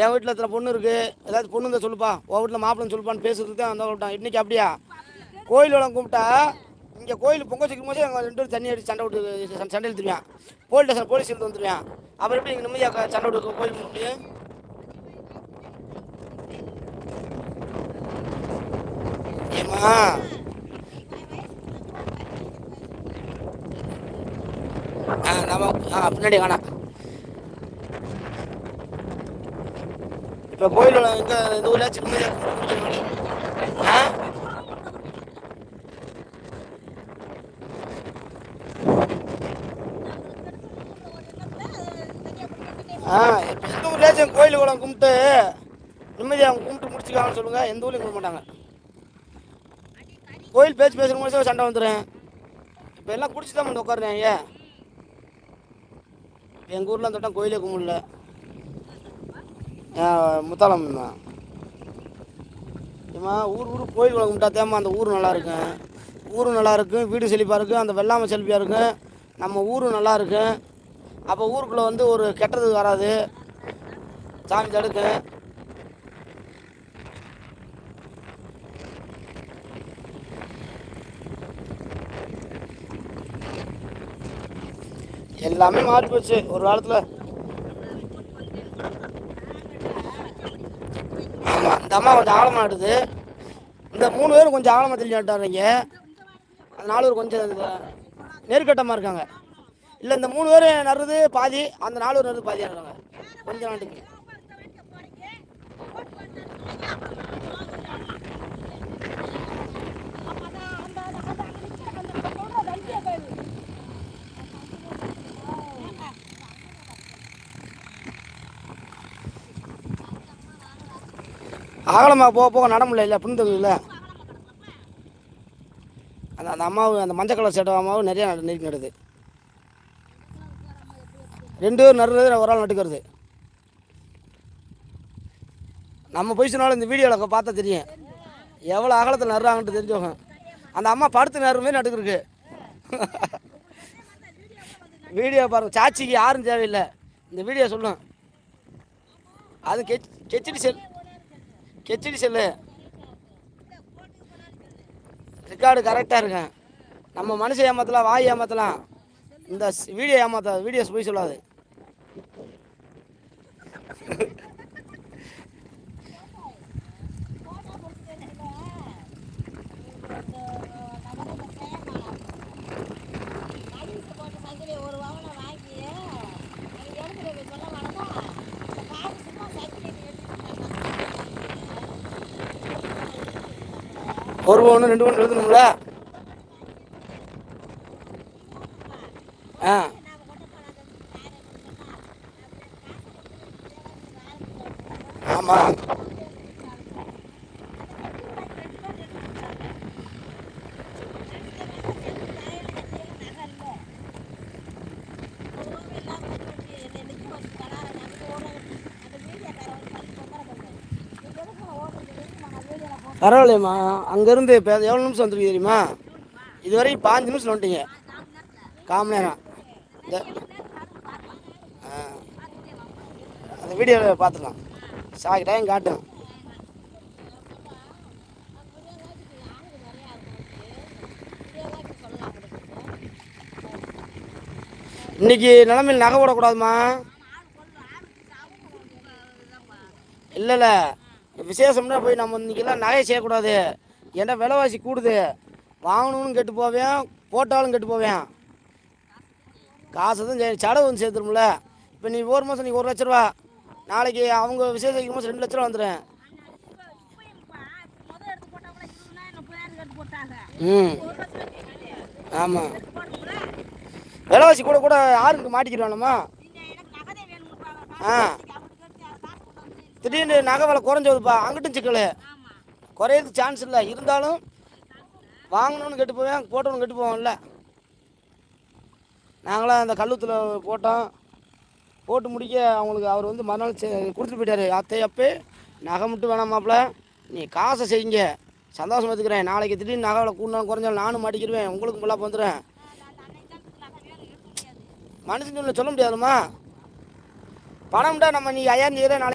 என் வீட்டில் எத்தனை பொண்ணு இருக்குது, ஏதாவது பொண்ணு இருந்தால் சொல்லுப்பா, உன் வீட்டில் மாப்பிள்ளைன்னு சொல்லுப்பான்னு பேசுறதுக்கு தான் அந்த விட்டான். இன்றைக்கி அப்படியா? கோயில் வளம் கும்பிட்டா இங்கே கோயில் பொங்கல் வச்சுக்கும் போது அங்கே 2 பேரும் தண்ணி அடிச்சு சண்டை விட்டு சண்டை இழுத்துருவேன். போலீஸ் ஸ்டேஷன் போலீஸ் எடுத்து வந்துடுவேன். அப்புறம் எப்படி இங்கே நிம்மதியாக சண்டை விட்டு கோயில் முடியும்? ஏமா நம்ம பின்னாடி காணாம். இப்போ கோயில் எங்கே இந்த ஊரில் நிம்மதியாக இப்போ எந்த ஊர்லேயாச்சும் கோயில் குளம் கும்பிட்டு நிம்மதியாக அவங்க கும்பிட்டு முடிச்சுக்காங்கன்னு சொல்லுங்கள். எந்த ஊர்லையும் கும்பிட மாட்டாங்க. கோயில் பேச்சு பேசுகிற முடிச்சு சண்டை வந்துடுறேன். இப்போ எல்லாம் குடிச்சு தான் வந்து உட்காருறேன். ஏன் எங்கள் ஊரில் அந்த வட்டம் கோயிலே கும்பிடல. முத்தாளம் ஏம்மா ஊர் கோயில் குளம் கும்பிட்டா தேம்மா அந்த ஊர் நல்லாயிருக்கும். ஊரும் நல்லாயிருக்கும், வீடு செழிப்பாக இருக்கும், அந்த வெள்ளாமை செழிப்பாக இருக்கும், நம்ம ஊரும் நல்லாயிருக்கும். அப்போ ஊருக்குள்ளே வந்து ஒரு கெட்டது வராது, சாமி தடுக்கும். எல்லாமே மாறி போச்சு ஒரு காலத்தில். ஆமாம், இந்த அம்மா கொஞ்சம் ஆழமாக ஆடுது. இந்த 3 பேரும் கொஞ்சம் ஆழமாக தெளிஞ்சு ஆட்டாருங்க. அந்த 4 பேர் கொஞ்சம் நெருக்கட்டமாக இருக்காங்க. இல்லை, இந்த 3 பேர் நடுறது பாதி, அந்த 4 பேர் நடுறது பாதியாக இருக்காங்க கொஞ்சம் நாட்டுக்கு. ஆகலமாக போக போக நட முடியல, இல்லை புண்ணு இல்லை. அந்த அம்மாவு அந்த மஞ்சள் கலர் சேட்டை அம்மாவும் நிறையா நெருக்கி நடுது. 2 பேர் நடுறது, ஒரு ஆள் நட்டுக்கிறது. நம்ம போய் சொன்னாலும் இந்த வீடியோவில் பார்த்தா தெரியும் எவ்வளோ அகலத்தில் நடுறாங்கன்ட்டு தெரிஞ்சவங்க. அந்த அம்மா படுத்து நடுற மாதிரி நட்டுக்கிருக்கு. வீடியோ பாருங்கள், சாட்சிக்கு யாரும் தேவையில்லை, இந்த வீடியோ சொல்லும். அது கெச்சடி செல்லு ரெக்கார்டு கரெக்டாக இருக்கும். நம்ம மனுஷன் ஏமாற்றலாம், வாய் ஏமாற்றலாம், இந்த வீடியோ ஏமாற்றாது. வீடியோஸ் போய் சொல்லாது. ஒரு பவுன் 2 பவுன் எழுதணும்ல. ஆமாம், பரவாயில்லையம்மா. அங்கேருந்து இப்போ எவ்வளோ நிமிஷம் வந்துருக்கு தெரியுமா? இதுவரைக்கும் 5 நிமிஷம் வந்துட்டீங்க, 1/4 மணி நேரம். அந்த வீடியோவில் பார்த்துக்கலாம், சாக்கு டைம் காட்டும். இன்னைக்கு நிலமையில் நகை போடக்கூடாதுமா. இல்லை, விசேஷம்னா போய் நம்ம இன்றைக்கெல்லாம் நகையை செய்யக்கூடாது. ஏன்னா விலைவாசி கூடுது, வாங்கணும்னு கெட்டு போவேன், போட்டாலும் கெட்டு போவேன். காசு தான் செலவு வந்து சேர்த்துருமில்ல. இப்போ நீ ஒரு மாதம் நீ 1 லட்ச ரூபா, நாளைக்கு அவங்க விசேஷம் வைக்கும் போது 2 லட்ச ரூபா வந்துடும். ஆமாம், விலைவாசி கூட கூட யாருக்கு மாட்டிக்கிறானம்மா. திடீர்னு நகை விலை குறைஞ்சதுப்பா, அங்கிட்டும் சிக்கல். குறையிறதுக்கு சான்ஸ் இல்லை, இருந்தாலும் வாங்கணும்னு கெட்டு போவேன், போட்டவனு கெட்டு போவோம்ல. நாங்களாம் அந்த கல்லூத்தில் போட்டோம், போட்டு முடிக்க அவங்களுக்கு அவர் வந்து மறுநாள் கொடுத்துட்டு போயிட்டார். அப்போ நகை மட்டும் வேணாமாப்பில், நீ காசை செய்யுங்க, சந்தோஷம் எடுத்துக்கிறேன். நாளைக்கு திடீர்னு நகை விலை கூடனாலும் குறைஞ்சாலும் நானும் மாட்டிக்கிடுவேன், உங்களுக்கும் ஃபுல்லாக வந்துடுறேன். மனுஷன் சொல்ல முடியாதுமா. பணம்டா நம்ம நீ 5000 நாளைக்கு